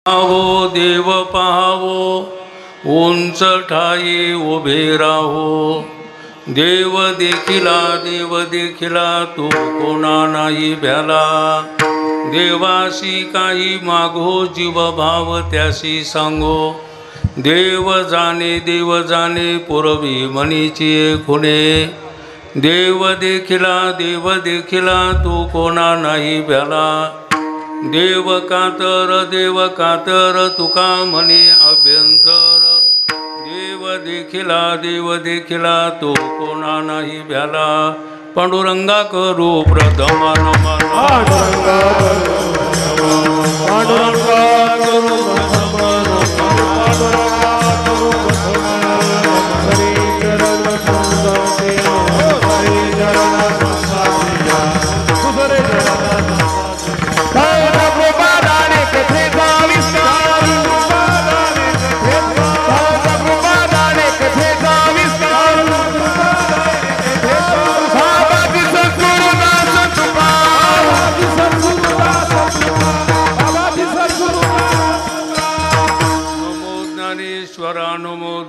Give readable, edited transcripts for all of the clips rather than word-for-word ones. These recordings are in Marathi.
पाहावो देव पाहावो, उंच ठाई उभे राहो. देव देखिला तो कोणा नाही भ्याला. देवासी काही मागो, जीव भाव त्यासी सांगो. देव जाणे पुरवी म्हणीची खुणे. देव देखिला तो कोणा नाही भ्याला. देव कातर तुका म्हणे अभ्यंतर. देव देखिला तो कोणा नाही भ्याला. पांडुरंगा करू प्रथम नमन. पांडुरंगा करू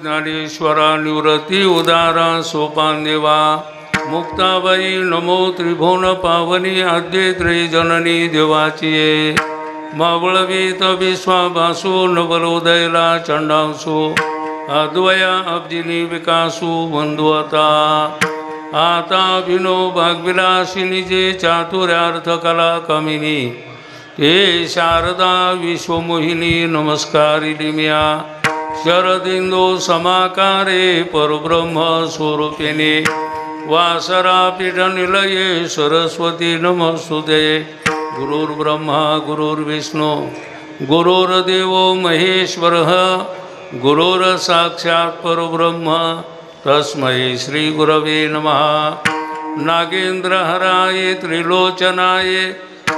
ज्ञानेश्वरा निवृत्ती उदारा सोपान देवा. मुक्ताबाई नमो त्रिभुवन पावनी आद्यत्रयी जननी देवाची. मावळवीत विश्वाभासू नवलोदयला चंडांसू. अद्वया अब्जिनी विकासू बंधुवता. आता विनो भागविलासिनी जे चातुर्यार्थ कला कमिनी. हे शारदा विश्वमोहिनी नमस्कारिणी म्या. शरदिंदो समाकारे परब्रह्म स्वरूपिणे. वासरापीठ निलये सरस्वती नमस्तुते. गुरुर्ब्रह्मा गुरुर्विष्णू गुरुर्देवो महेश्वरः. गुरुर्साक्षात् परब्रह्म तस्मै श्री गुरवे नमः. नागेंद्रहराय त्रिलोचनाय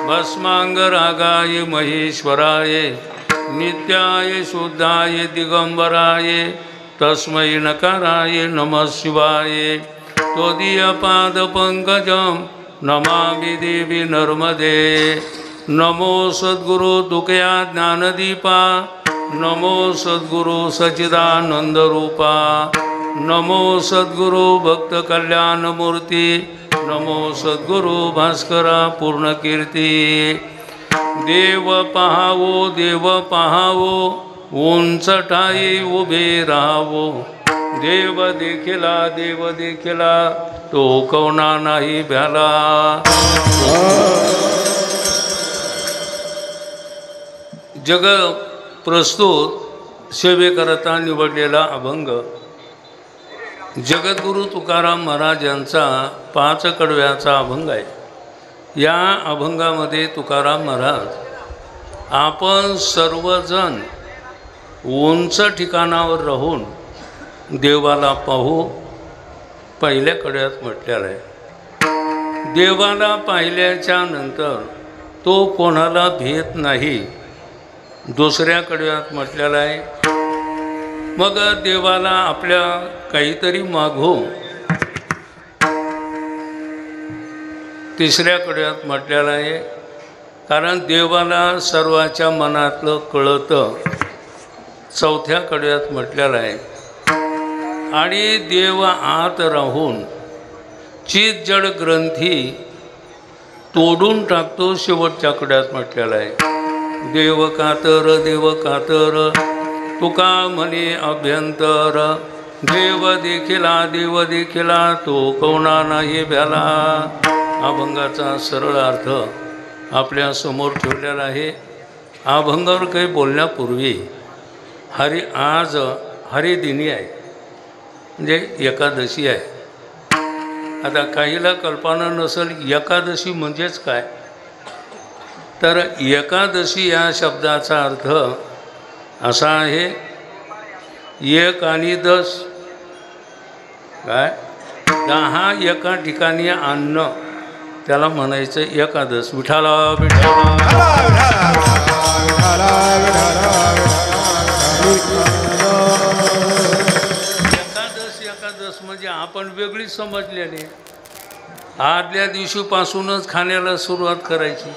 भस्मांगरागाय महेश्वराय. नित्याय शुद्धाय दिगंबराय तस्मै नकाराय नमः शिवाय. त्वदीयपाद पंकजं नमामि देवी नर्मदे. नमो सद्गुरु तुकया ज्ञानदीपा. नमो सद्गुरु सच्चिदानंदरूपा. नमो सद्गुरु भक्त कल्याणमूर्ती. नमो सद्गुरु भास्करा पूर्णकीर्ती. देव पाहावो, उंच ठाई उभे राहावो. देव देखिला तो कोणा नाही भ्याला. जग प्रस्तुत सेवेकरता निवडलेला अभंग जगद्गुरु तुकाराम महाराज यांचा 5 कडव्याचा अभंग आहे. या अभंगामध्ये तुकाराम महाराज आपण सर्वजण उंच ठिकाणावर राहून देवाला पाहू पहिल्या कडव्यात म्हटलेलं आहे. देवाला पाहिल्याच्या नंतर तो कोणाला भेट नाही दुसऱ्या कडव्यात म्हटलेलं आहे. मग देवाला आपल्या काहीतरी मागू तिसऱ्या कडव्यात म्हटलेलं आहे. कारण देवाला सर्वाच्या मनातलं कळतं चौथ्या कडव्यात म्हटलेलं आहे. आणि देव आत राहून चित जड ग्रंथी तोडून टाकतो शेवटच्या कडव्यात म्हटलेलं आहे. देव कातर तुका म्हणे अभ्यंतर. देव देखिला तो कोणा नाही भ्याला. अभंगाचा सरळ अर्थ आपल्या समोर ठेवलेला आहे. अभंगावर काही बोलण्यापूर्वी आज हरिदिनी आहे म्हणजे एकादशी आहे. आता काहीला कल्पना नसेल एकादशी म्हणजेच काय. तर एकादशी या शब्दाचा अर्थ असा आहे 1 आणि 10 काय 10 एका ठिकाणी आणणं त्याला म्हणायचं एकादश. विठाला एकादश म्हणजे आपण वेगळीच समजलेली. आदल्या दिवशीपासूनच खाण्याला सुरुवात करायची.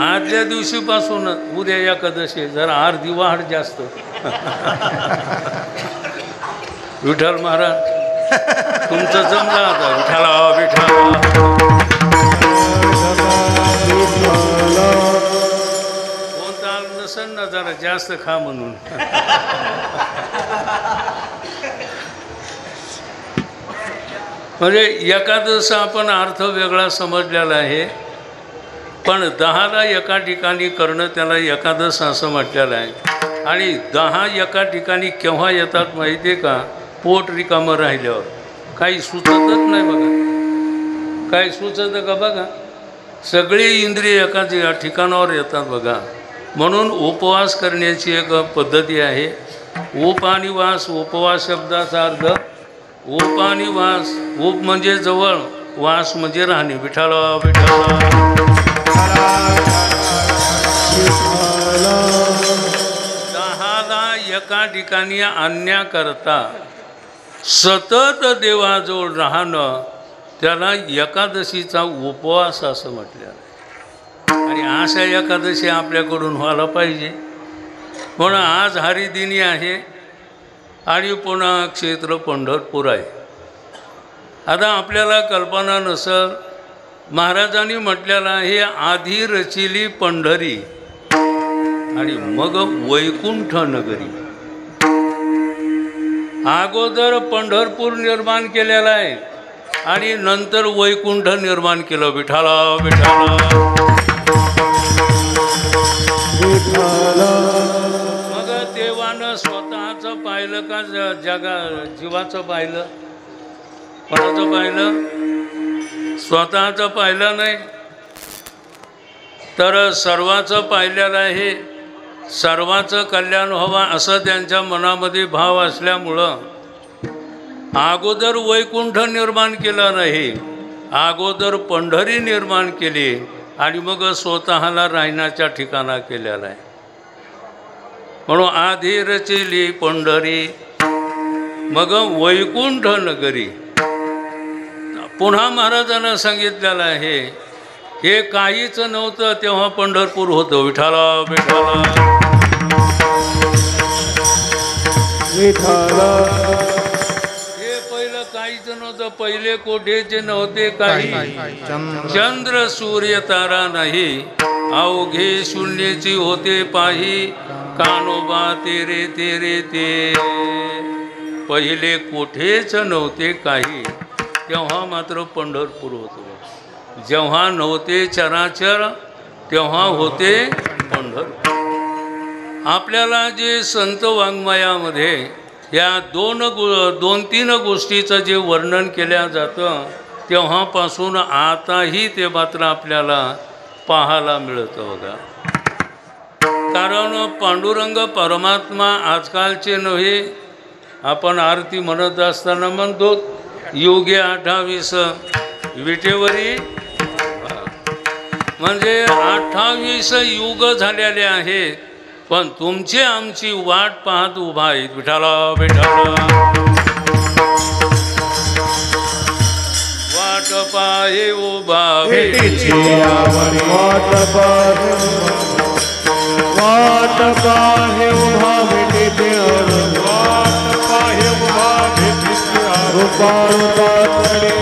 आजच्या दिवशीपासून उद्या एकादशी जरा अर्धी वाढ जास्त. विठ्ठल महाराज तुमचं जमलं आता. विठ्ठला कोणता नसेल ना जरा जास्त खा म्हणून. म्हणजे एकादश आपण अर्थ वेगळा समजलेला आहे, पण 10ला एका ठिकाणी करणं त्याला एकादश असं म्हटलेलं आहे. आणि 10 एका ठिकाणी केव्हा येतात माहिती आहे का? पोट रिकामं राहिल्यावर. काही सुचतच नाही बघा. काही सुचतं का बघा? सगळी इंद्रिय एकाच ठिकाणावर येतात बघा. म्हणून उपवास करण्याची एक पद्धती आहे. उप आणि वास. उपवास शब्दाचा अर्थ उप आणि वास. उप म्हणजे जवळ, वास म्हणजे राहणे. विठ्ठला विठ्ठला. 10ला एका ठिकाणी आणण्याकरता सतत देवाजवळ राहणं त्याला एकादशीचा उपवास असं म्हटलेलं आहे. आणि अशा एकादशी आपल्याकडून व्हायला पाहिजे. म्हणून आज हरिदिनी आहे आणि पुन्हा क्षेत्र पंढरपूर आहे. आता आपल्याला कल्पना नसेल, महाराजांनी म्हटलेलं आहे आधी रचिली पंढरी आणि मग वैकुंठ नगरी. अगोदर पंढरपूर निर्माण केलेलं आहे आणि नंतर वैकुंठ निर्माण केलं. विठ्ठला विठ्ठला. मग देवानं स्वतःचं पाहिलं का जीवाचं पाहिलं? कोणाचं पाहिलं? स्वतःचं पाहिलं नाही, तर सर्वाचं पाहिलेलं आहे. सर्वाचं कल्याण व्हावं असं त्यांच्या मनामध्ये भाव असल्यामुळं अगोदर वैकुंठ निर्माण केलं नाही, अगोदर पंढरी निर्माण केली आणि मग स्वतःला राहण्याच्या ठिकाणा केलेला आहे. म्हणून आधी रचिली पंढरी मग वैकुंठ नगरी. पुन्हा महाराजांना सांगितलेलं आहे हे काहीच नव्हतं तेव्हा पंढरपूर होतं. विठ्ठला विठ्ठला. हे पहिलं काहीच नव्हतं. पहिले कोठेचे नव्हते काही. चंद्र सूर्य तारा नाही, अवघे शून्यची होते पाही. कानोबा तेरे तेरे ते. पहिले कोठेच नव्हते काही, तेव्हा मात्र पंढरपूर होतं. जेव्हा नव्हते चराचर तेव्हा होते पंढरपूर. आपल्याला जे संत वाङ्मयामध्ये या दोन तीन गोष्टीचं जे वर्णन केलं जातं तेव्हापासून आताही ते मात्र आपल्याला पाहायला मिळतं बघा. कारण पांडुरंग परमात्मा आजकालचे नव्हे. आपण आरती म्हणत असताना म्हणतो योगी 28 विटेवरी, म्हणजे 28 युग झालेले आहेत, पण तुमची आमची वाट पाहत उभा आहेत. विठ्ठला विठ्ठला. वाट पाहे उभा भेटीची वाट पाहे उभा भेटीची वाट पाहे उभा भेटीची रूपा रूपा तरी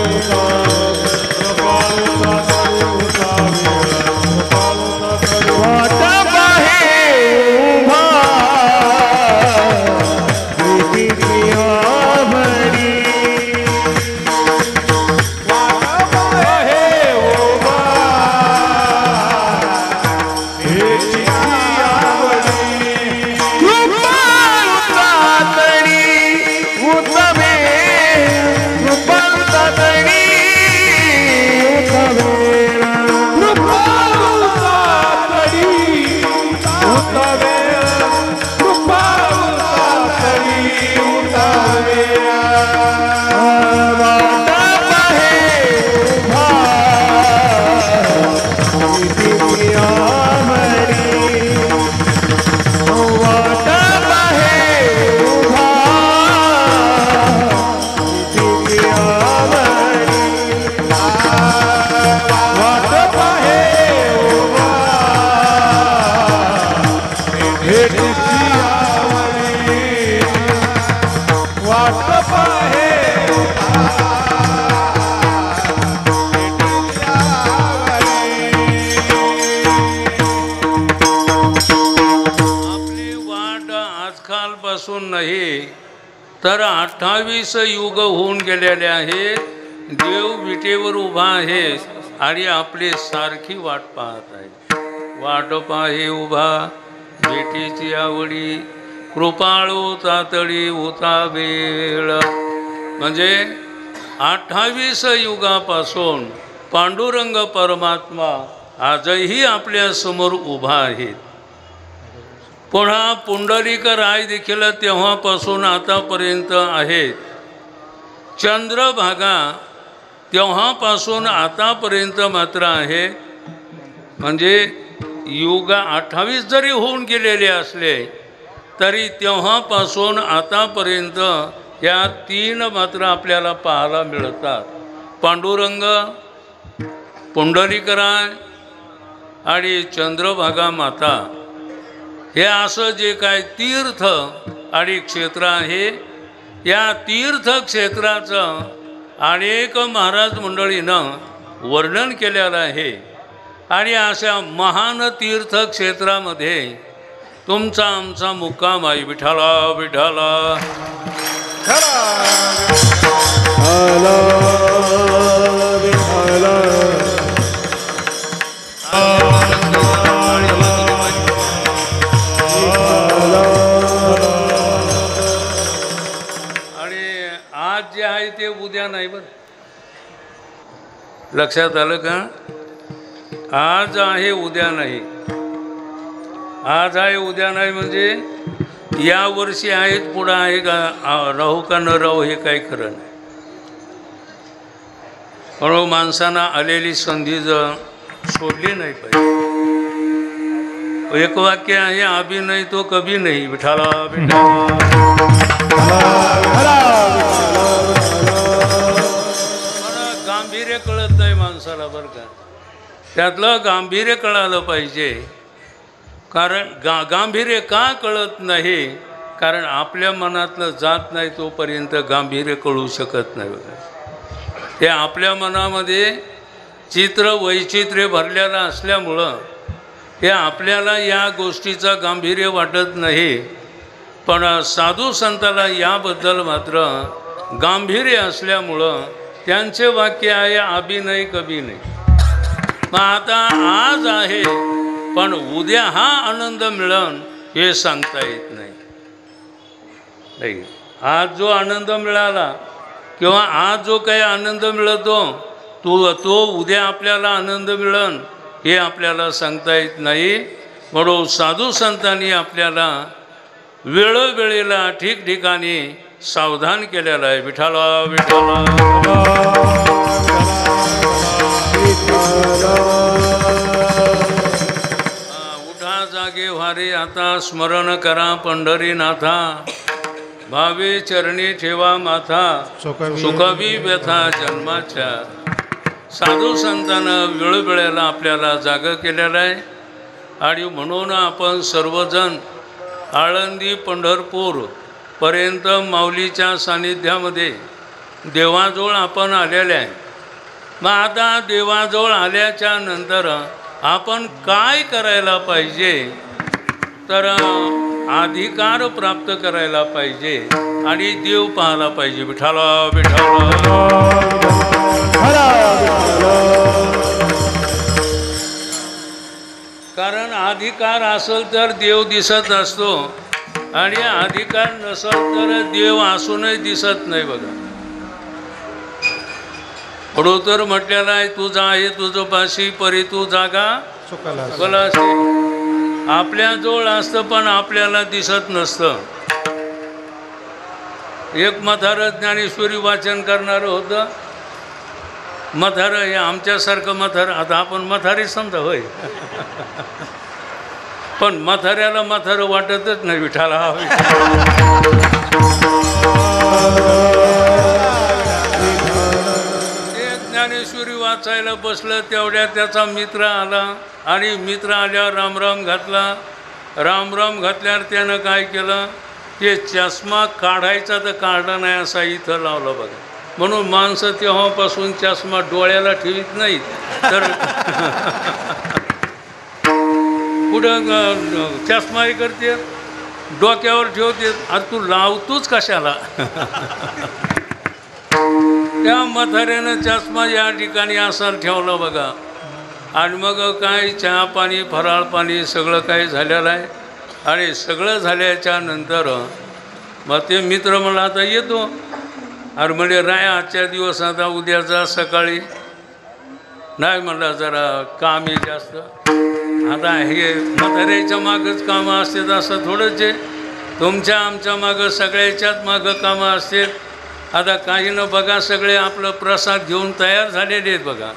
युगापासून नाही तर 28 युग होऊन गेलेले आहेत. देव विटेवर उभा आहे आणि आपली सारखी वाट पाहत आहे. वाट पाहे उभा भेटीची आवडी, कृपाळू तातडी होता वेळ. म्हणजे 28 युगापासून पांडुरंग परमात्मा आजही आपल्या समोर उभा आहे. पुन्हा पुंडलिक राय देखील तेव्हापासून आतापर्यंत आहेत. चंद्रभागा तेव्हापासून आतापर्यंत मात्र आहे. म्हणजे युग 28 जरी होऊन गेलेले असले तरी तेव्हापासून आतापर्यंत या 3 मात्र आपल्याला पाहायला मिळतात. पांडुरंग, पुंडलिकराय आणि चंद्रभागा माता. हे असं जे काय तीर्थ आणि क्षेत्र आहे, या तीर्थक्षेत्राचं अनेक महाराज मंडळीनं वर्णन केलेलं आहे. आणि अशा महान तीर्थक्षेत्रामध्ये तुमचा आमचा मुक्काम आहे. विठाला विठाला आणि आज जे आहे ते उद्या नाही. बरं लक्षात आलं का? आज आहे उद्या नाही. आज आहे उद्या नाही म्हणजे या वर्षी आहेत पुढं आहे का, राहू का न राहू हे काही खरं नाही. म्हणून माणसांना आलेली संधी सोडली नाही पाहिजे. एक वाक्य आहे, अभी नाही तो कभी नाही. विठाला गांभीर्य कळत नाही माणसाला. बरं का, त्यातलं गांभीर्य कळालं पाहिजे. कारण गांभीर्य का कळत नाही? कारण आपल्या मनातलं जात नाही तोपर्यंत गांभीर्य कळू शकत नाही. बघा, ते आपल्या मनामध्ये चित्र वैचित्र्य भरलेलं असल्यामुळं हे आपल्याला या गोष्टीचं गांभीर्य वाटत नाही. पण साधू संताला याबद्दल मात्र गांभीर्य असल्यामुळं त्यांचे वाक्य आहे, अभी नाही कभी नाही. मग आता आज आहे पण उद्या हा आनंद मिळन हे सांगता येत नाही. आज जो आनंद मिळाला किंवा आज जो काही आनंद मिळतो तो उद्या आपल्याला आनंद मिळन हे आपल्याला सांगता येत नाही. म्हणून साधू संतांनी आपल्याला वेळोवेळेला ठिकठिकाणी सावधान केलेलं आहे. विठाला विठाला उठा जागे व्हारे आता, स्मरण करा पंढरीनाथा. भावे चरणी ठेवा माथा, सुखवी व्यथा जन्माच्या. साधू संतांनं वेळोवेळेला आपल्याला जागं केलेलं आहे. आणि म्हणून आपण सर्वजण आळंदी पंढरपूर पर्यंत माऊलीच्या सानिध्यामध्ये देवाजवळ आपण आलेले आहे. मग आता देवाजवळ आल्याच्या नंतर आपण काय करायला पाहिजे? तर अधिकार प्राप्त करायला पाहिजे आणि देव पाहायला पाहिजे. विठाला विठाला कारण अधिकार असेल तर देव दिसत असतो आणि अधिकार नसेल तर देव असूनही दिसत नाही. बघा, म्हणून तर म्हटलेलं आहे, तुझा आहे तुझं पाशी परी तू जागा बोला असे. आपल्याजवळ असतं पण आपल्याला दिसत नसतं. एक म्हातारं ज्ञानेश्वरी वाचन करणारं होतं. म्हातारं हे आमच्यासारखं म्हातारं, आता आपण म्हातारी समजा होय, पण म्हाताऱ्याला म्हातारं वाटतच नाही. विठाला ज्ञानेश्वरी वाचायला बसलं तेवढ्यात त्याचा मित्र आला आणि मित्र आल्यावर रामराम घातला. रामराम घातल्यावर त्यानं काय केलं, ते चष्मा काढायचा तर काढला नाही असा इथं लावला. बघा, म्हणून माणसं तेव्हापासून चष्मा डोळ्याला ठेवीत नाहीत तर कुठं चष्माही करते. डोक्यावर ठेवते. अरे तू लावतोच कशाला? त्या म्हाताऱ्यानं चष्मा या ठिकाणी असा ठेवला बघा. आणि मग काय चहा पाणी फराळ पाणी सगळं काही झालेलं आहे. आणि सगळं झाल्याच्या नंतर मग ते मित्र मला आता येतो. अरे म्हणजे राय आजच्या दिवस आता उद्या जा सकाळी. नाही म्हणलं जरा काम आहे जास्त. आता हे म्हाताऱ्याच्या मागंच कामं असतात असं थोडंच आहे. तुमच्या आमच्या मागं सगळ्याच्याच मागं कामं असतात. आता काही न बघा सगळे आपलं प्रसाद घेऊन तयार झालेले आहेत बघा.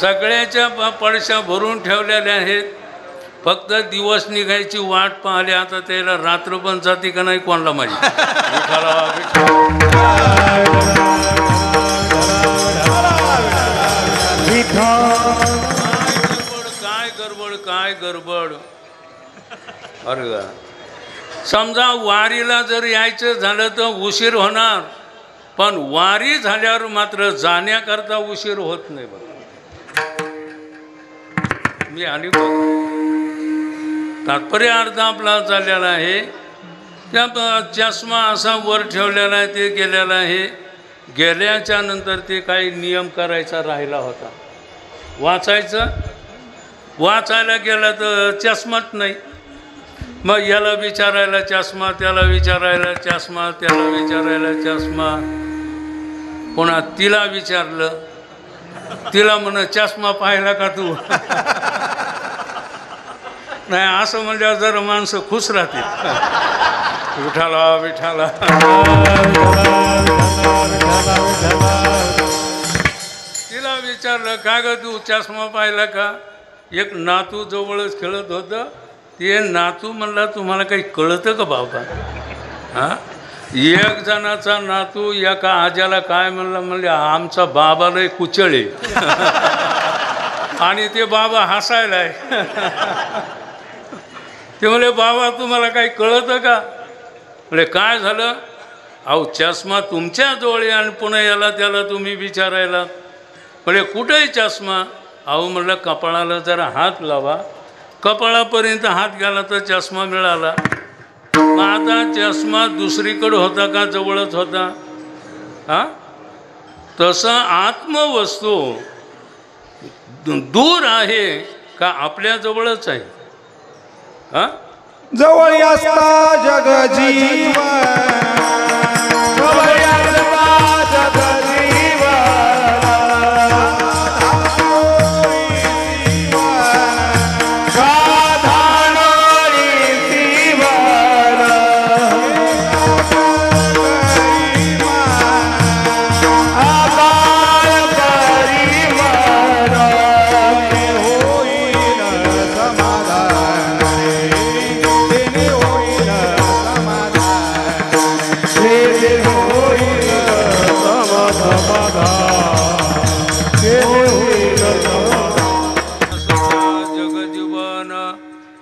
सगळ्याच्या पडशा भरून ठेवलेल्या आहेत. फक्त दिवस निघायची वाट पाहिली. आता त्याला रात्र पण जाते का नाही कोणाला माहिती. काय गडबड. अरे समजा वारीला जर यायचं झालं तर उशीर होणार. पण वारी झाल्यावर मात्र जाण्याकरता उशीर होत नाही बघ. मी आली बघ. तात्पर्य अर्थ आपला चाललेला आहे. त्या चष्मा असा वर ठेवलेला आहे. ते गेलेला आहे. गेल्याच्या नंतर ते काही नियम करायचा राहिला होता. वाचायला गेला तर चष्माच नाही. मग याला विचारायला चष्मा, त्याला विचारायला चष्मा, त्याला विचारायला चष्मा. पुन्हा तिला विचारलं. तिला म्हण चष्मा पाहिला का तू? नाही असं म्हणजे जरा माणसं खुश राहतील. विठाला विठाला. तिला विचारलं का ग तू चष्मा पाहिला का? एक नातू जवळच खेळत होतं. ते नातू म्हणला तुम्हाला काही कळतं का बाबा? हां. एक जणाचा नातू एका आज्याला काय म्हणला, म्हणले आमचा बाबा लय कुचळे. आणि ते बाबा हसायला आहे. ते म्हणले बाबा तुम्हाला काही कळतं का? म्हणजे काय झालं? अहो चष्मा तुमच्या जवळ आणि पुन्हा याला त्याला तुम्ही विचारायला. म्हणजे कुठेही चष्मा. अहो म्हणलं कपाळाला जरा हात लावा. कपाळापर्यंत हात गेला तर चष्मा मिळाला. मग आता चष्मा दुसरीकडे होता का जवळच होता? हां. तसं आत्मवस्तू दूर आहे का आपल्याजवळच आहे? हां. जवळ असता जग जीवन.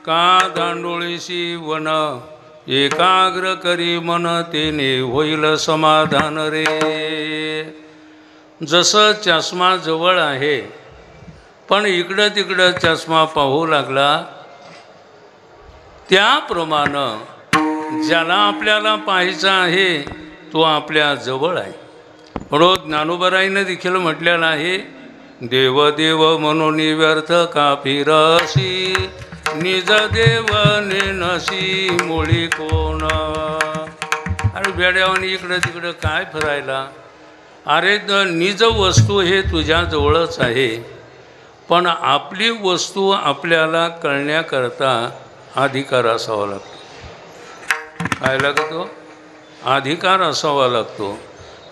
का दांडोळीशी वन एकाग्र करी मन तेने होईल समाधान रे. जसं चष्मा जवळ आहे पण इकडं तिकडं चष्मा पाहू लागला. त्याप्रमाणे ज्याला आपल्याला पाहायचं आहे तो आपल्या जवळ आहे. म्हणून ज्ञानोबराईनं देखील म्हटलेलं आहे, देव देव म्हणून व्यर्थ का फिरसी, निज देव नेनसी मुळी कोण. अरे बेड्यावानी इकडं तिकडं काय फिरायला. अरे निज वस्तू हे तुझ्याजवळच आहे. पण आपली वस्तू आपल्याला कळण्याकरता अधिकार असावा लागतो. काय लागतो? अधिकार असावा लागतो.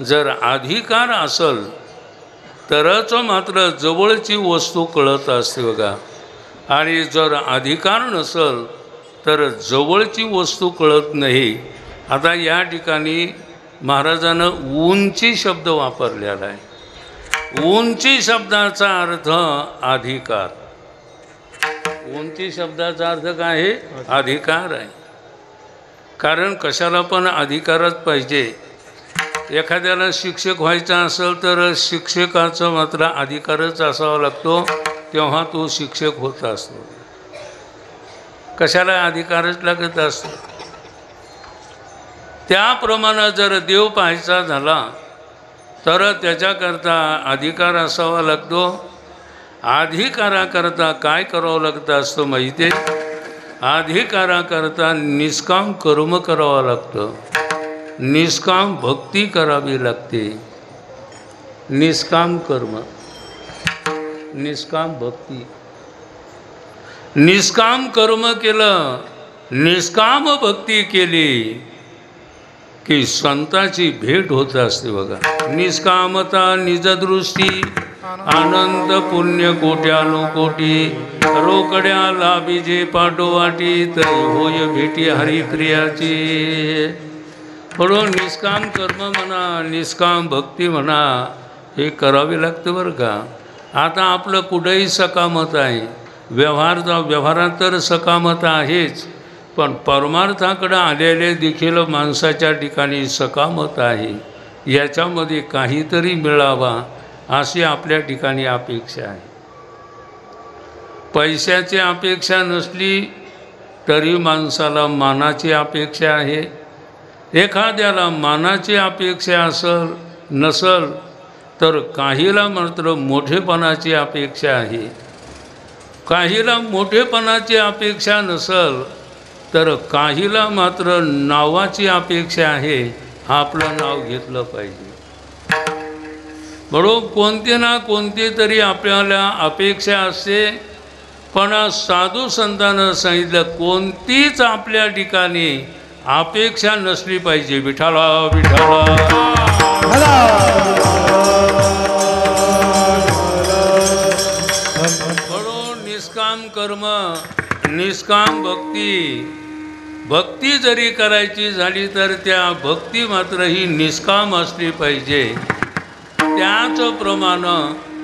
जर अधिकार असेल तरच मात्र जवळची वस्तू कळत असते बघा. आणि जर अधिकार नसेल तर जवळची वस्तू कळत नाही. आता या ठिकाणी महाराजानं उंची शब्द वापरलेला आहे. उंची शब्दाचा अर्थ अधिकार. उंची शब्दाचा अर्थ काय आहे? अधिकार आहे. कारण कशाला पण अधिकारच पाहिजे. एखाद्याला शिक्षक व्हायचं असेल तर शिक्षकाचं मात्र अधिकारच असावा लागतो, तेव्हा तो शिक्षक होत असतो. कशाला अधिकारच लागत असतो. त्याप्रमाणे जर देव पाहायचा झाला तर त्याच्याकरता अधिकार असावा लागतो. अधिकाराकरता काय करावं लागतं असतं माहिती आहे? अधिकाराकरता निष्काम कर्म करावं लागतं, निष्काम भक्ती करावी लागते. निष्काम कर्म, निष्काम भक्ती. निष्काम कर्म केलं, निष्काम भक्ती केली की संताची भेट होत असते बघा. निष्कामता निजदृष्टी आनंद पुण्य कोट्यानुकोटी रोकड्या लाभिजे पाठोवाटी तरी होय भेटी हरिप्रियाची. म्हणून निष्काम कर्म म्हणा, निष्काम भक्ती म्हणा, हे करावे लागतं बरं का. आता आपलं कुठेही सकामत आहे, व्यवहारात तर सकामत आहेच, पण परमार्थाकडं आलेले देखील माणसाच्या ठिकाणी सकामत आहे. याच्यामध्ये काहीतरी मिळावा अशी आपल्या ठिकाणी अपेक्षा आहे. पैशाची अपेक्षा नसली तरी माणसाला मानाची अपेक्षा आहे. एखाद्याला मानाची अपेक्षा नसल तर काहीला मात्र मोठेपणाची अपेक्षा आहे. काहीला मोठेपणाची अपेक्षा नसल तर काहीला मात्र नावाची अपेक्षा आहे. आपलं नाव घेतलं पाहिजे. म्हणून कोणते ना कोणती तरी आपल्याला अपेक्षा असते. पण साधू संतांनं सांगितलं कोणतीच आपल्या ठिकाणी अपेक्षा नसली पाहिजे. विठाला विठाला. म्हणून निष्काम कर्म, निष्काम भक्ती. भक्ती जरी करायची झाली तर त्या भक्ती मात्र ही निष्काम असली पाहिजे. त्याचप्रमाणे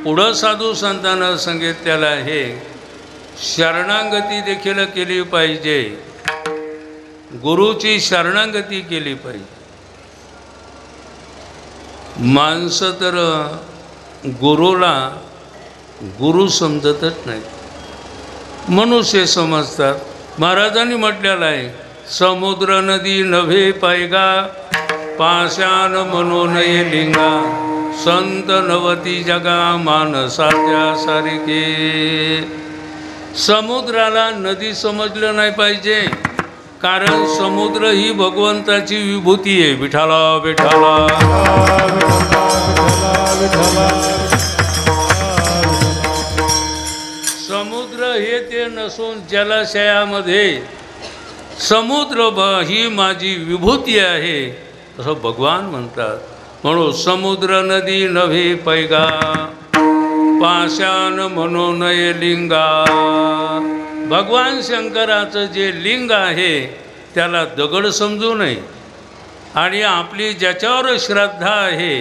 पुढं साधू संतांनं सांगितलेलं आहे शरणागती देखील केली पाहिजे. गुरुची शरणागती केली पाहिजे. माणसं तर गुरुला गुरु समजतच नाही, मनुष्य समजतात. महाराजांनी म्हटलेलं आहे समुद्र नदी नव्हे पायगा पाषाण मनोनये लिंगा संत नवती जगा मानसाच्या सारिके. समुद्राला नदी समजलं नाही पाहिजे, कारण समुद्र ही भगवंताची विभूती आहे. विठाला विठाला. समुद्र हे ते नसून जलाशयामध्ये समुद्र ही माझी विभूती आहे असं भगवान म्हणतात. म्हणून समुद्र नदी नव्हे पैगा पाषाण मनोनय लिंगा. भगवान शंकराचं जे लिंग आहे त्याला दगड समजू नये. आणि आपली ज्याच्यावर श्रद्धा आहे,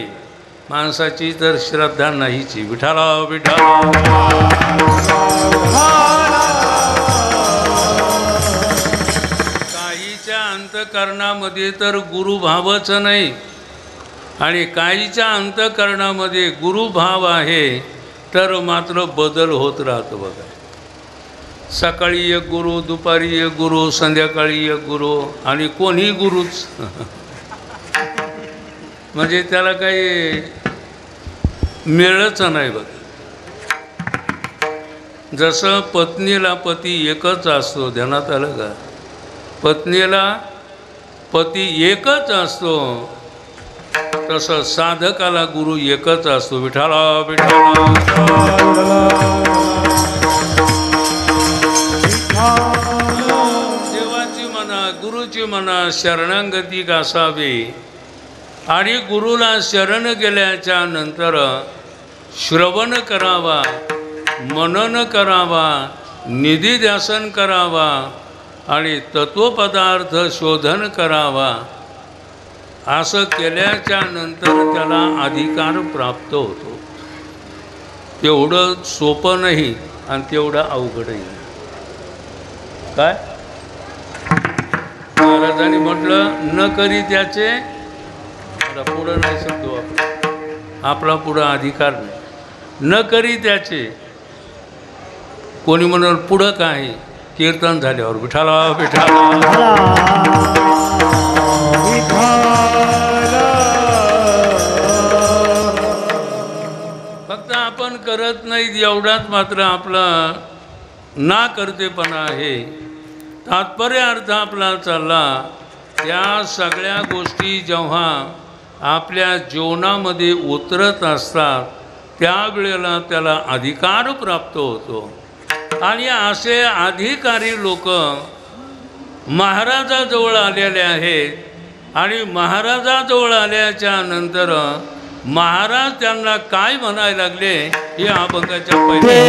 माणसाची तर श्रद्धा नाहीच. विठाला विठाला. काहीच्या अंतःकरणामध्ये तर गुरुभावच नाही आणि काहीच्या अंतःकरणामध्ये गुरुभाव आहे तर मात्र बदल होत राहतो बघा. सकाळी एक गुरु, दुपारी एक गुरु, संध्याकाळी एक गुरु आणि कोणी गुरुच. म्हणजे त्याला काही मिळच नाही बघ. जसं पत्नीला पती एकच असतो, ध्यानात आलं का? पत्नीला पती एकच असतो, तसं साधकाला गुरु एकच असतो. विठाला विठाला. देवाची म्हणा, गुरुची म्हणा शरणागती असावी. आणि गुरुला शरण गेल्याच्या नंतर श्रवण करावा, मनन करावा, निधिध्यासन करावा आणि तत्वपदार्थ शोधन करावा. असं केल्याच्या नंतर त्याला अधिकार प्राप्त होतो. तेवढं सोपं नाही आणि तेवढं अवघडही. काय महाराजांनी म्हटलं न करी त्याचे. आता पुढं नाही समजू आपला पुढं अधिकार नाही. न करी त्याचे. कोणी म्हणाल पुढं काय कीर्तन झाल्यावर विठाला विठाला फक्त आपण करत नाही एवढाच मात्र आपला ना करतेपणा आहे. तात्पर्य अर्थ आपला चालला त्या सगळ्या गोष्टी जेव्हा आपल्या जीवनामध्ये उतरत असतात त्यावेळेला त्याला अधिकार प्राप्त होतो. आणि असे अधिकारी लोक महाराजाजवळ आलेले आहेत आणि महाराजाजवळ आल्याच्या नंतर महाराज त्यांना काय म्हणायला लागले हे अभंगाच्या पहिले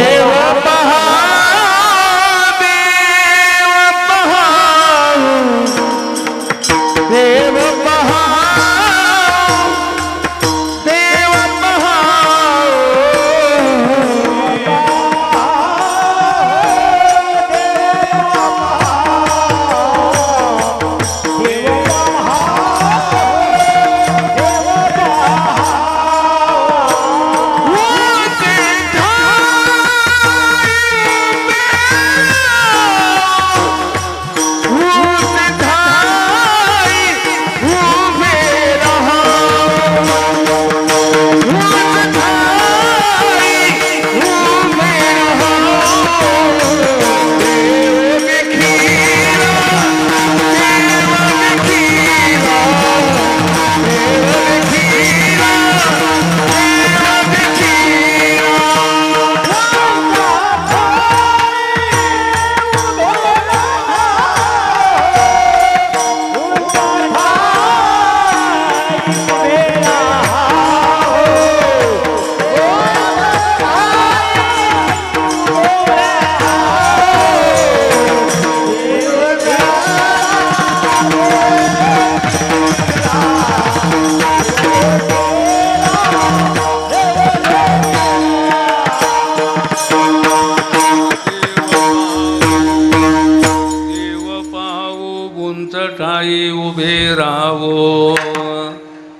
उभे राहावो.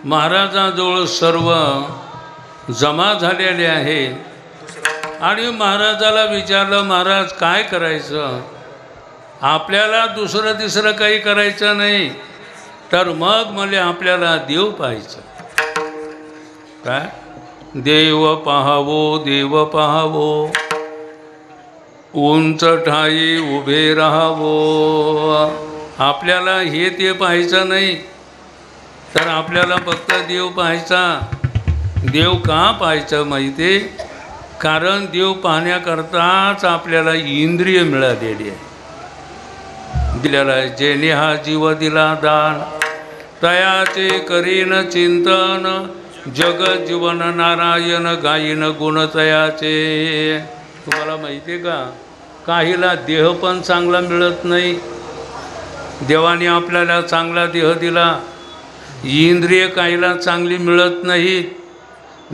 महाराजाजवळ सर्व जमा झालेले आहे आणि महाराजाला विचारलं महाराज काय करायचं. आपल्याला दुसरं तिसरं काही करायचं नाही तर मग मला आपल्याला देव पाहायचं. काय देव पाहावो देव पाहावो उंच ठाई उभे राहावो. आपल्याला हे ते पाहायचं नाही तर आपल्याला फक्त देव पाहायचा. देव का पाहायचं माहिती आहे कारण देव पाहण्याकरताच आपल्याला इंद्रिय मिळालेली आहे दिलेला आहे. जेणे हा जीव दिला दान तयाचे करीन चिंतन जग जीवन नारायण गायीन गुण तयाचे. तुम्हाला माहिती आहे का काहीला देह पण चांगला मिळत नाही. देवाने आपल्याला चांगला देह दिला. इंद्रिय काहीला चांगली मिळत नाही.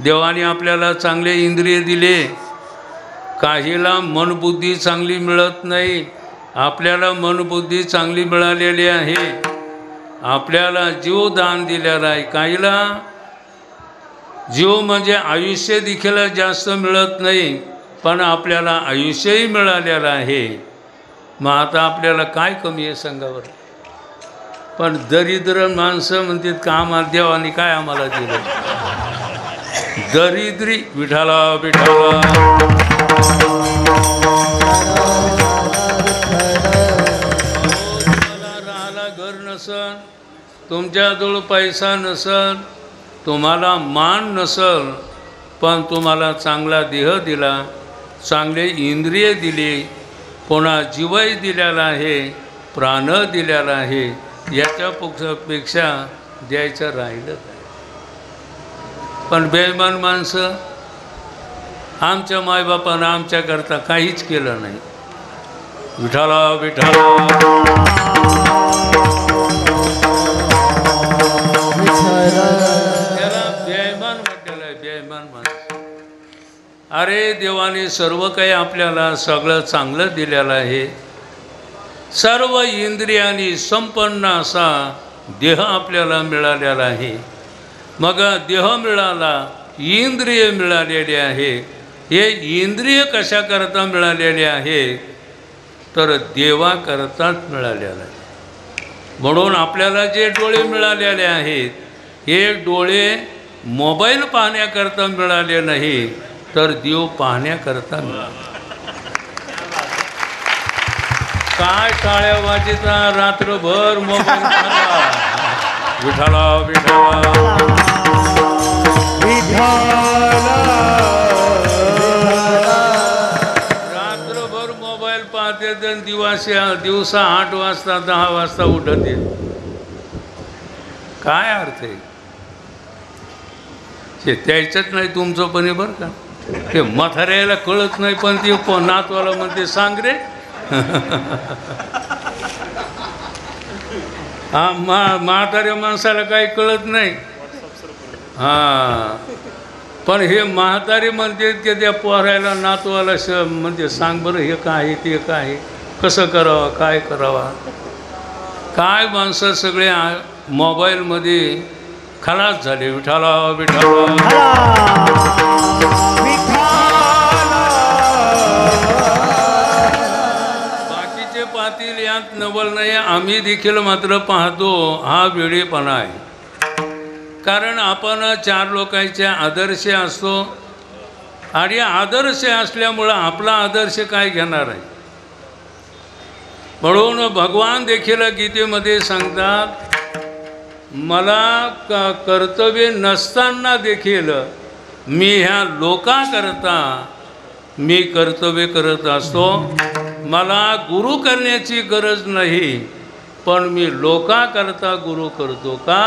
देवाने आपल्याला चांगले इंद्रिय दिले. काहीला मनबुद्धी चांगली मिळत नाही. आपल्याला मनबुद्धी चांगली मिळालेली आहे. आपल्याला जीव दान दिलेला आहे. काहीला जीव म्हणजे आयुष्य देखील जास्त मिळत नाही पण आपल्याला आयुष्यही मिळालेलं आहे. मग आता आपल्याला काय कमी आहे सांगावर. पण दरिद्र माणसं म्हणतात का आम्हाला देवाने काय आम्हाला दिलं. दरिद्री विठाला विठाला राहायला घर नसल तुमच्याजवळ पैसा नसल तुम्हाला मान नसल पण तुम्हाला चांगला देह दिला चांगले इंद्रिय दिले पुन्हा जीवही दिलेला आहे प्राण दिलेला आहे. याच्यापेक्षा द्यायचं राहिलं काय. पण बेईमान माणसं आमच्या मायबापानं आमच्याकरता काहीच केलं नाही. विठाला विठाला त्याला बेईमान म्हटलेलं आहे. बेईमान माणसं. अरे देवाने सर्व काही आपल्याला सगळं चांगलं दिलेलं आहे. सर्व इंद्रियांनी संपन्न असा देह आपल्याला मिळालेला आहे. मग देह मिळाला इंद्रिय मिळालेले आहे. हे इंद्रिय कशाकरता मिळालेले आहे तर देवाकरताच मिळालेला आहे. म्हणून आपल्याला जे डोळे मिळालेले आहेत हे डोळे मोबाईल पाहण्याकरता मिळाले नाही, तर देव पाहण्याकरता मिळाले. काय टाळ्या वाजिता रात्रभर मोबाईल पाहता. विठाला विठाला रात्रभर मोबाईल पाहते तर दिवसा 8 वाजता 10 वाजता उठते. काय अर्थ आहे ते? त्याच्यात नाही तुमचं पण आहे बरं का. ते म्हाताऱ्याला कळत नाही, पण ते नातवाला म्हणते सांग रे. हा म्हाताऱ्या माणसाला काही कळत नाही. हां, पण हे म्हातारी म्हणते की त्या पोरायला नातवाला म्हणते सांग बरं हे काय आहे ते काय आहे, कसं करावं काय करावा. काय माणसं सगळे मोबाईलमध्ये खलास झाले. विठाला विठाला बाकीचे पाहतील यात नवल नाही, आम्ही देखील मात्र पाहतो. हा वेळेपणा आहे. कारण आपण 4 लोकांचे आदर्श असतो आणि आदर्श असल्यामुळं आपला आदर्श काय घेणार आहे. म्हणून भगवान देखील गीतेमध्ये सांगतात, मला कर्तव्य नसताना देखील मी ह्या लोकांकरता मी कर्तव्य करत असतो. मला गुरु करण्याची गरज नाही, पण मी लोकांकरता गुरु करतो. का?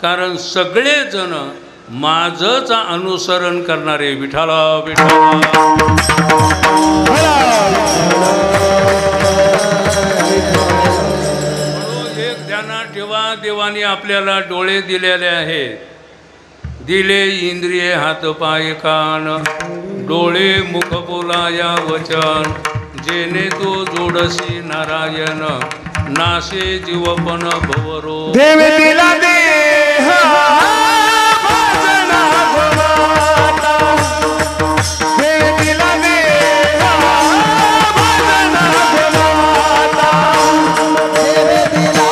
कारण सगळेजण माझंच अनुसरण करणारे. विठाला विठाला एक ध्यानात ठेवा, देवाने आपल्याला डोळे दिलेले आहेत. दिले इंद्रिये हात पाय कान, डोळे मुख बोलाया वचन, जेने तो जोडसी नारायण, नाशे जीवपण भवरो. देवे दिला देह भजना भवाता, देवे दिला देह भजना भवाता, देवे दिला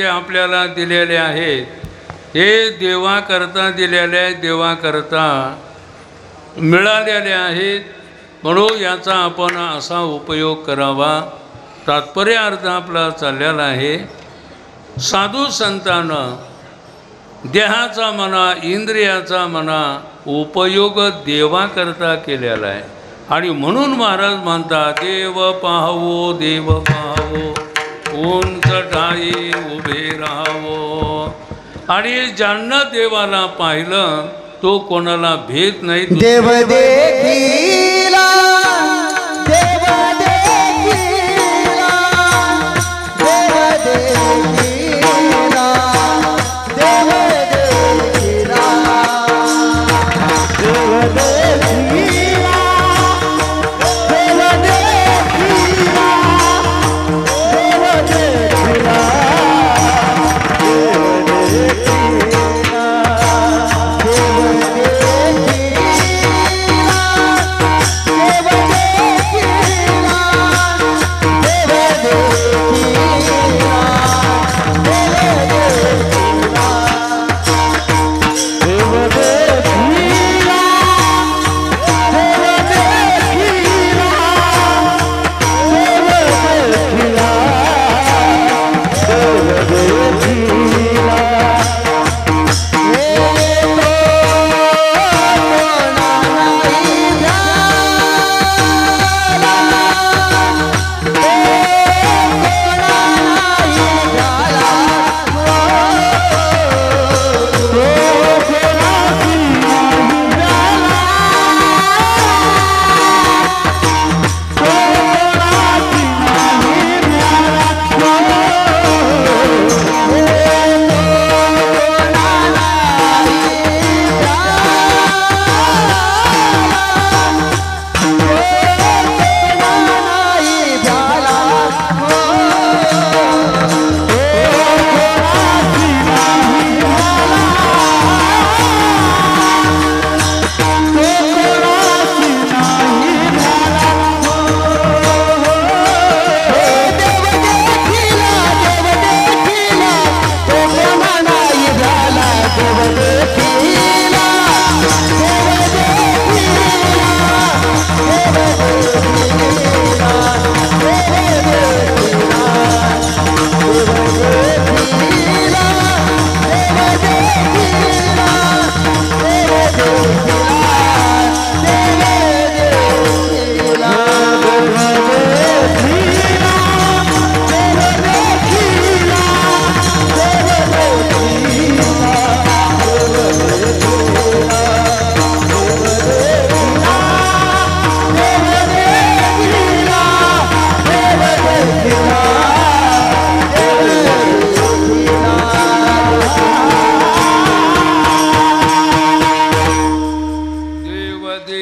आपल्याला दिलेले आहेत हे देवाकरता दिलेले आहेत, देवाकरता मिळालेले आहेत. म्हणून याचा आपण असा उपयोग करावा. तात्पर्य अर्थ आपला चाललेला आहे. साधू संतानं देहाचा म्हणा इंद्रियाचा म्हणा उपयोग देवाकरता केलेला आहे. आणि म्हणून महाराज म्हणतात देव पाहावो देव पाहावो उंच ठाई उभे राहावो. आणि ज्यांना देवाला पाहिलं तो कोणाला भेद नाही. देव देखीला देव देखीला देव देखीला देव देखीला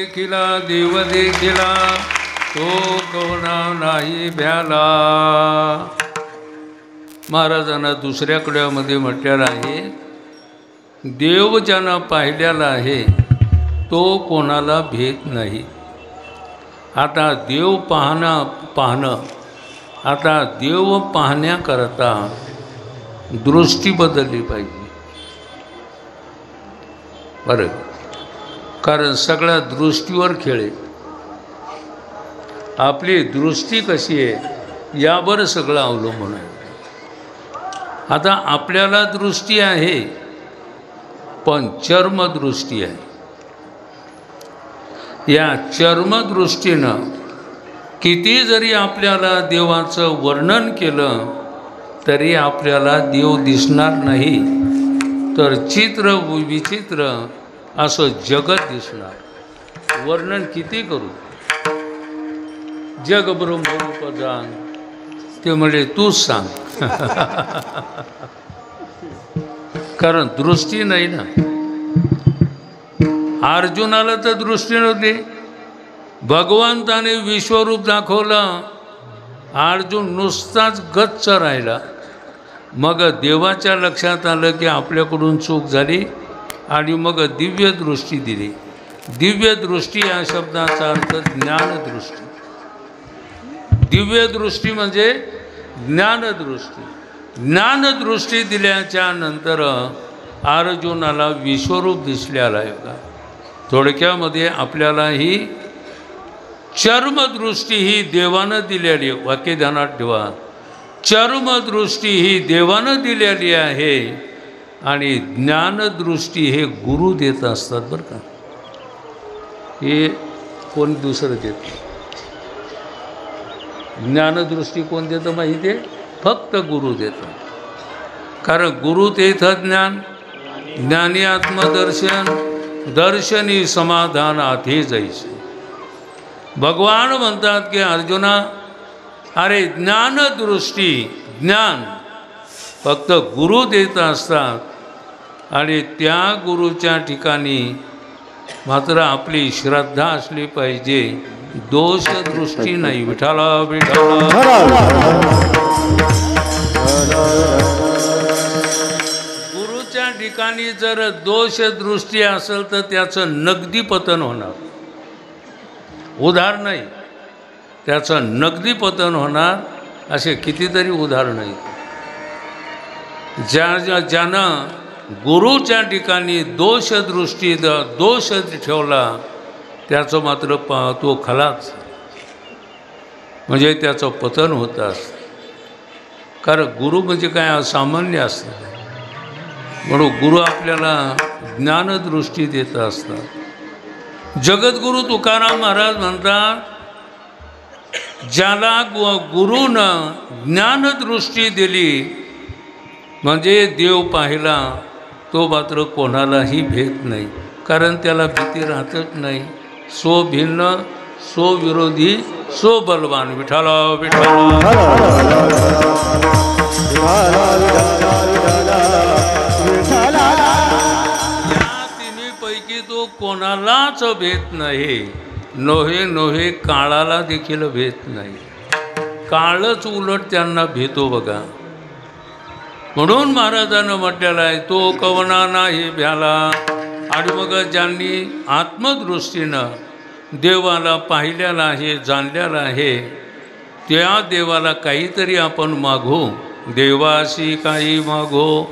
देखिला देव देखिला तो कोणा नाही भ्याला. महाराजांना दुसऱ्या कड्यामध्ये म्हटलेलं आहे, देव ज्यांना पाहिलेला आहे तो कोणाला भेद नाही. आता देव पाहणं आता देव पाहण्याकरता दृष्टी बदलली पाहिजे बरं, कारण सगळ्या दृष्टीवर खेळ आहे. आपली दृष्टी कशी आहे यावर सगळं अवलंबून आहे. आता आपल्याला दृष्टी आहे पण चर्मदृष्टी आहे. या चर्मदृष्टीनं किती जरी आपल्याला देवाचं वर्णन केलं तरी आपल्याला देव दिसणार नाही, तर चित्र विचित्र असं जगत दिसणार. वर्णन किती करू, जग ब्रह्मरूप जाण, ते म्हणजे तूच सांग. कारण दृष्टी नाही ना. अर्जुनाला तर दृष्टी नव्हती, भगवंताने विश्वरूप दाखवलं, अर्जुन नुसताच गच्च राहिला. मग देवाच्या लक्षात आलं की आपल्याकडून चूक झाली आणि मग दिव्य दृष्टी दिली. दिव्य दृष्टी या शब्दाचा अर्थ ज्ञानदृष्टी. दिव्य दृष्टी म्हणजे ज्ञानदृष्टी. ज्ञानदृष्टी दिल्याच्या नंतर अर्जुनाला विश्वरूप दिसलेला आहे का. थोडक्यामध्ये आपल्याला ही चर्मदृष्टी ही देवानं दिलेली, वाक्य ध्यानात ठेवा, चर्मदृष्टी ही देवानं दिलेली आहे आणि ज्ञानदृष्टी हे गुरु देत असतात बरं का. हे कोण दुसरं देत. ज्ञानदृष्टी कोण देतं माहिती आहे, फक्त गुरु देतं. कारण गुरु तेथ ज्ञान, ज्ञानी आत्मदर्शन, दर्शनी समाधान आथे जायचे. भगवान म्हणतात की अर्जुना, अरे ज्ञानदृष्टी, ज्ञान फक्त गुरु देत असतात आणि त्या गुरुच्या ठिकाणी मात्र आपली श्रद्धा असली पाहिजे, दोषदृष्टी नाही. विठाला विठाला. गुरुच्या ठिकाणी जर दोषदृष्टी असेल तर त्याचं नगदी पतन होणार, उधार नाही, त्याचं नगदी पतन होणार. असे कितीतरी उदाहरण आहेत. ज्यानं गुरुच्या ठिकाणी दोषदृष्टी दोष ठेवला त्याचं मात्र तो खलाच, म्हणजे त्याचं पतन होतं असतं. कारण गुरु म्हणजे काय असामान्य असतं, म्हणून गुरु आपल्याला ज्ञानदृष्टी देत असतात. जगद्गुरु तुकाराम महाराज म्हणतात, ज्याला गुरुनं ज्ञानदृष्टी दिली म्हणजे देव पाहिला, तो मात्र कोणालाही भेद नाही. कारण त्याला भीती राहतच नाही. सो भिन्न, सो विरोधी, सो बलवान. विठाला विठाला. या तिन्हीपैकी तो कोणालाच भेद नाही. नोहे नोहे काळाला देखील भेद नाही. काळच उलट त्यांना भेटो बघा. म्हणून महाराजांना म्हटलेलं आहे, तो कवना नाही भ्याला. आणि मग ज्यांनी आत्मदृष्टीनं देवाला पाहिलेलं आहे, जाणलेलं आहे, त्या देवाला काहीतरी आपण मागू. देवाशी काही मागो,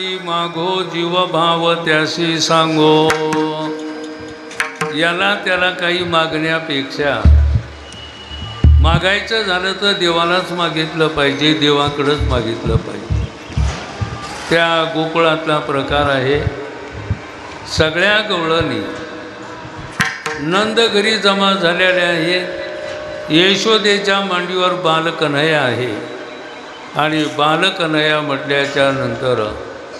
काही मागो जीव भाव त्याशी सांगो. याला त्याला काही मागण्यापेक्षा मागायचं झालं तर देवालाच मागितलं पाहिजे, देवाकडंच मागितलं पाहिजे. त्या गोकुळातला प्रकार आहे. सगळ्या गवळणी नंद घरी जमा झालेल्या आहेत. यशोदेच्या मांडीवर बालकन्हैया आहे आणि बालकन्हैया म्हटल्याच्या नंतर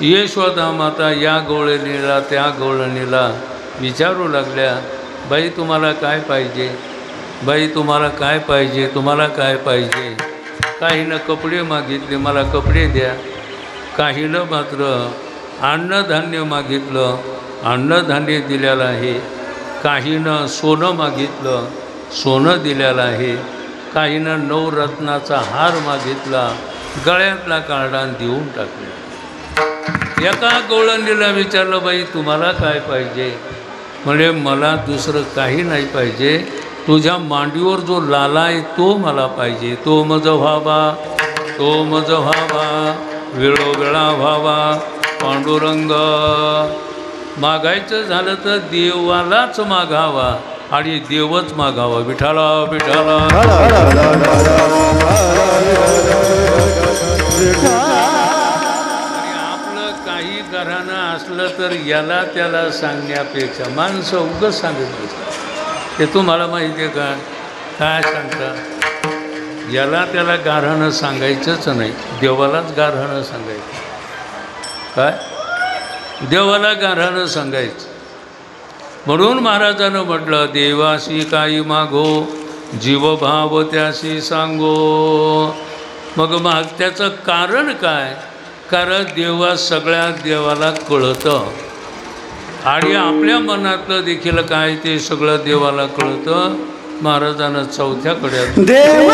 यशोदा माता या गवळणीला त्या गवळणीला विचारू लागल्या, बाई तुम्हाला काय पाहिजे, बाई तुम्हाला काय पाहिजे, तुम्हाला काय पाहिजे. काहीनं कपडे मागितले, मला कपडे द्या. काहीनं मात्र अन्नधान्य मागितलं, अन्नधान्य दिलेलं आहे. काहीनं सोनं मागितलं, सोनं दिलेलं आहे. काहीनं नवरत्नाचा हार मागितला, गळ्यातला काढान देऊन टाकले. एका गवळणीला विचारलं, बाई तुम्हाला काय पाहिजे. म्हणजे मला दुसरं काही नाही पाहिजे, तुझ्या मांडीवर जो लाला आहे तो मला पाहिजे. तो मज व्हावा, तो मज व्हावा, वेळोवेळा व्हावा पांडुरंग. मागायचं झालं तर देवालाच मागावा आणि देवच मागावा. विठाला विठाला. आणि आपलं काही घराणं असलं तर याला त्याला सांगण्यापेक्षा माणसं उगाच सांगत नसतात. ते तुम्हाला माहिती आहे का, काय सांगता. याला त्याला गाऱ्हाणं सांगायचंच नाही, देवालाच गाऱ्हाणं सांगायचं. काय देवाला गाऱ्हाणं सांगायचं. म्हणून महाराजानं म्हटलं, देवाशी काही मागो जीवभाव त्याशी सांगो. मग त्याचं कारण काय. कारण देवा सगळ्या देवाला कळतं आणि आपल्या मनातलं देखील काय ते सगळं देवाला कळतं. महाराजानं चौथ्या कड्यात देव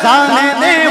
जाणे देव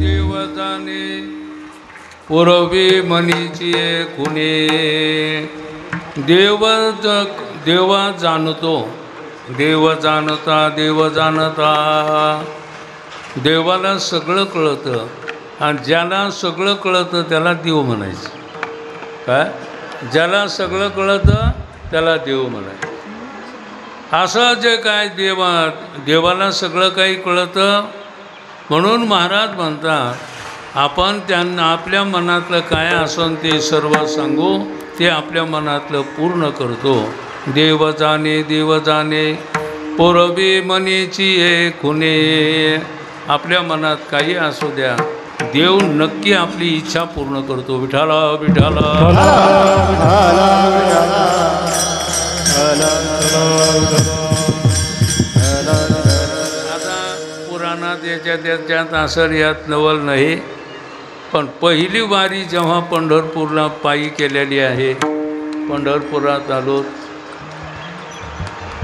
देव जाणे पुरवी मनीची कुणे. देवा जाणतो, देव जाणता, देव जाणता. देवाला सगळं कळतं आणि ज्याला सगळं कळतं त्याला देव म्हणायचं. काय ज्याला सगळं कळतं त्याला देव म्हणायचं. असं जे काय देवाला सगळं काही कळतं. म्हणून महाराज म्हणतात, आपण त्यांना आपल्या मनातलं काय असन ते सर्व सांगू ते आपल्या मनातलं पूर्ण करतो. देव जाणे पोरबी मनीची खुने. आपल्या मनात काही असू द्या, देव नक्की आपली इच्छा पूर्ण करतो. विठाला विठाला. आता पुराणात याच्यात असं यात नवल नाही, पण पहिली वारी जेव्हा पंढरपूरला पायी केलेली आहे, पंढरपुरात आलो.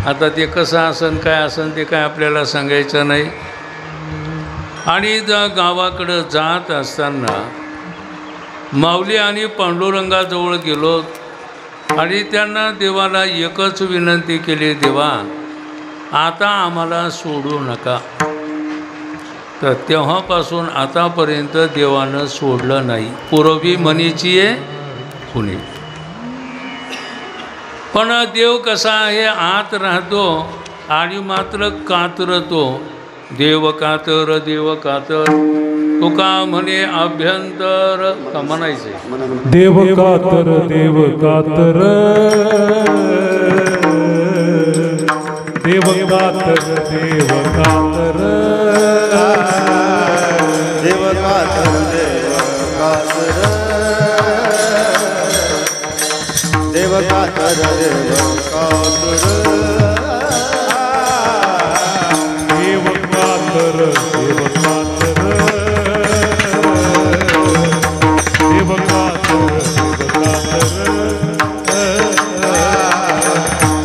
आता ते कसं असन काय असन ते काय आपल्याला सांगायचं नाही. आणि गावाकडं जात असताना माऊली आणि पांडुरंगाजवळ गेलो आणि त्यांना देवाला एकच विनंती केली, देवा आता आम्हाला सोडू नका. तर तेव्हापासून आतापर्यंत देवानं सोडलं नाही. पूर्वी मनीची खुनी. पण देव कसा आहे, आत राहतो आणि मात्र कातरतो. देव कातर तुका म्हणे अभ्यंतर. का म्हणायचे देव कातर देव कातर देव कातर देव कातर देव कातर देव कातर देव कातर देव कातर देव कातर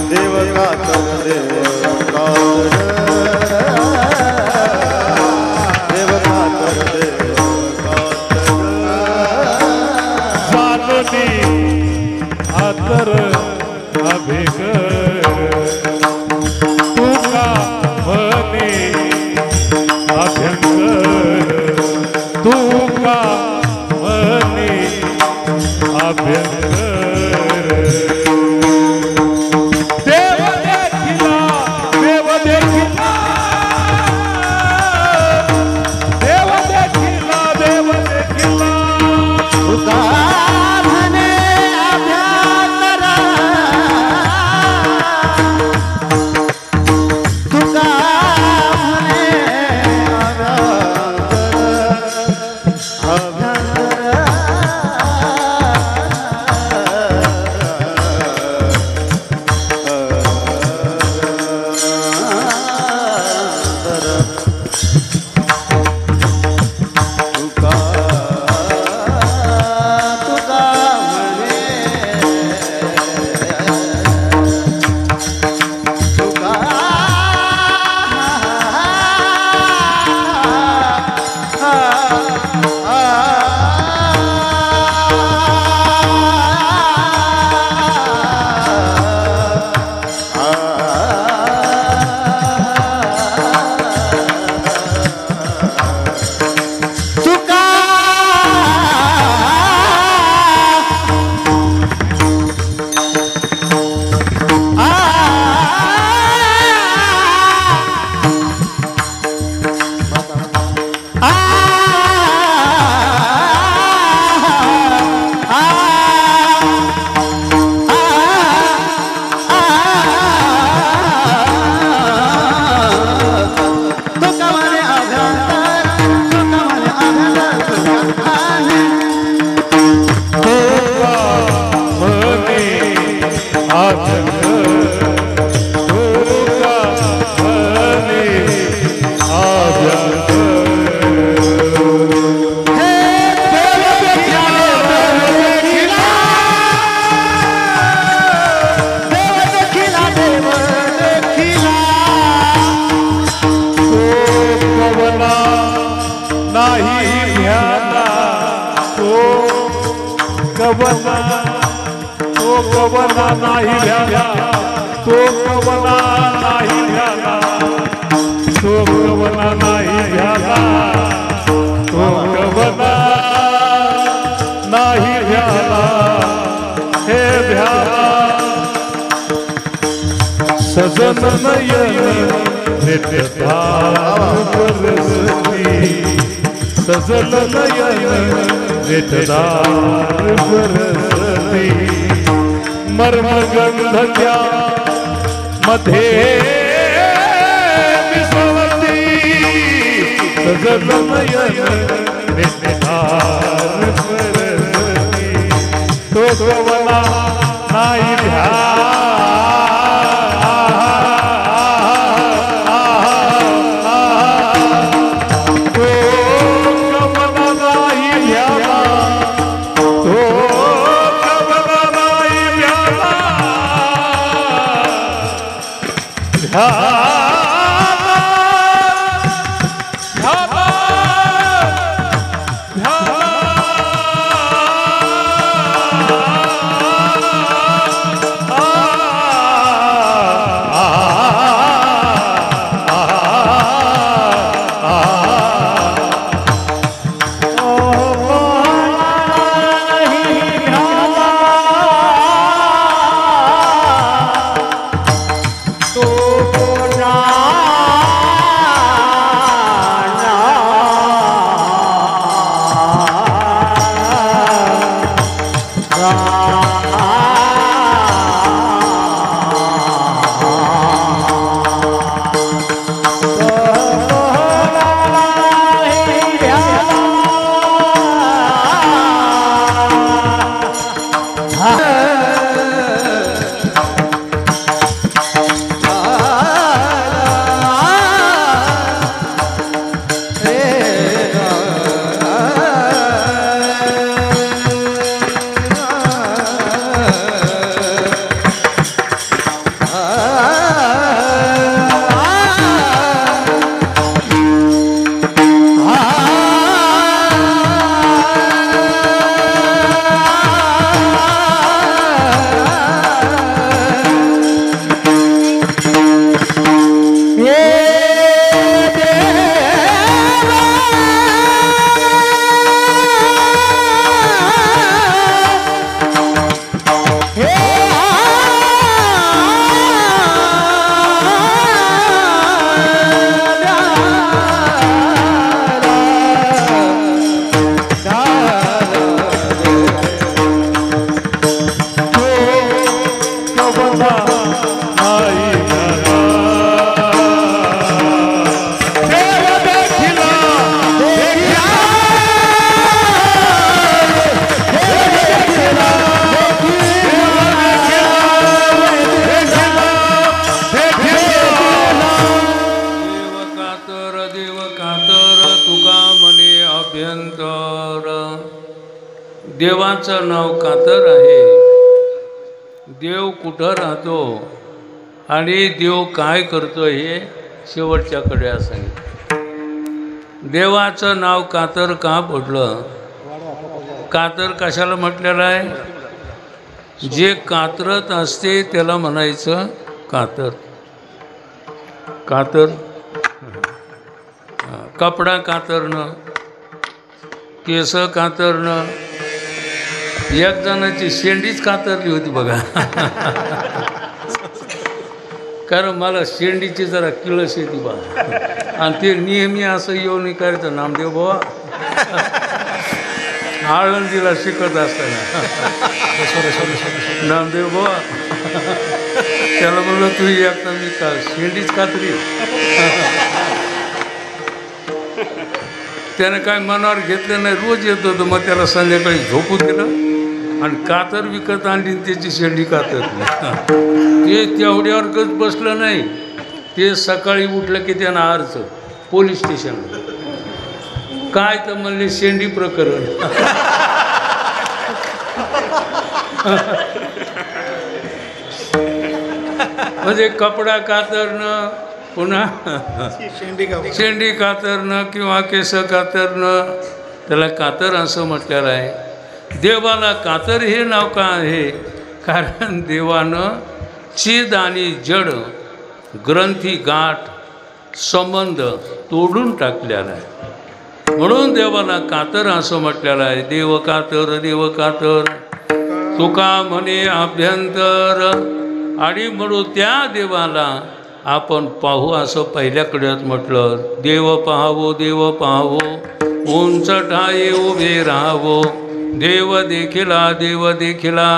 देव कातर देव कातर देव आतर अभिग तुका म्हणे अभ्यंकर तुका म्हणे अभ्यंकर. देव देखिला देव देखिला देव देखिला देव देखिला तुका म्हणे अभ्यंकर तुका म्हणे कवना नाही भ्याला तो कवना नाही भ्याला तो कवना नाही भ्याला तो कवना नाही भ्याला हे भ्याला सजन नयन नेटदार बरसती सजन नयन नेटदार बरसती मर्मगंधच्या मध्ये मिसळती सजल नयन निहार करती तो कवला नाही देवाचं नाव कातर आहे. देव कुठं राहतो आणि देव काय करतो हे शेवटच्याकडे सांगितलं. देवाचं नाव कातर का पडलं? कातर कशाला म्हटलेलं आहे? जे कातरत असते त्याला म्हणायचं कातर. कातर कपडा कातरणं, केस कातरणं. एक जणाची शेंडीच कातरली होती बघा. कारण मला शेंडीची जरा किळस येते बा, आणि ते नेहमी असं येऊन करायचं. नामदेव बाबा आळंदीला शिकत असताना नामदेव बाबा त्याला म्हणलं तू एकदा मी का शेंडीच कातरी. त्यानं काय मनावर घेतलं नाही. रोज येत होतं, मग त्याला संध्याकाळी झोपू दिलं आणि कातर विकत आणली, त्याची शेंडी कातरली. ते तेवढ्यावर गच बसलं नाही. ते सकाळी उठलं की त्यानं अर्ज पोलीस स्टेशनला. काय तर म्हणले शेंडी प्रकरण. म्हणजे कपडा कातरणं, पुन्हा शेंडी कातरणं किंवा केस कातरणं, त्याला कातर असं म्हटलेलं आहे. देवाला कातर हे नाव का आहे? कारण देवानं चिद आणि जड ग्रंथी गाठ संबंध तोडून टाकलेला आहे, म्हणून देवाला कातर असं म्हटलेलं आहे. देव कातर, देव कातर तुका म्हणे अभ्यंतर. आणि म्हणून त्या देवाला आपण पाहू असं पहिल्याकडेच म्हटलं. देव पाहावो, देव पाहावो, उंच ठाये उभे राहावो. देव देखिला, देव देखिला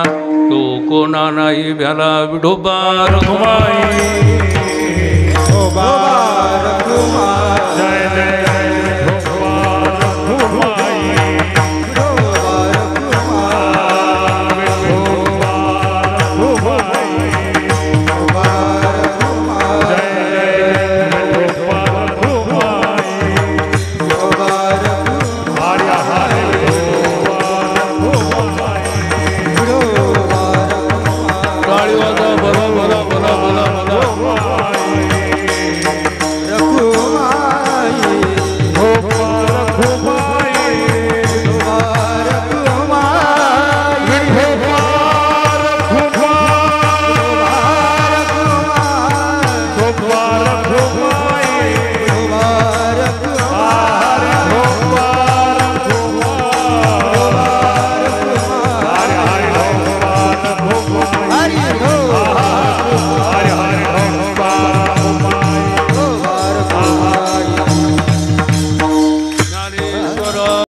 तो कोणा नाही भ्याला विठोबा रखुमाई रखुमाई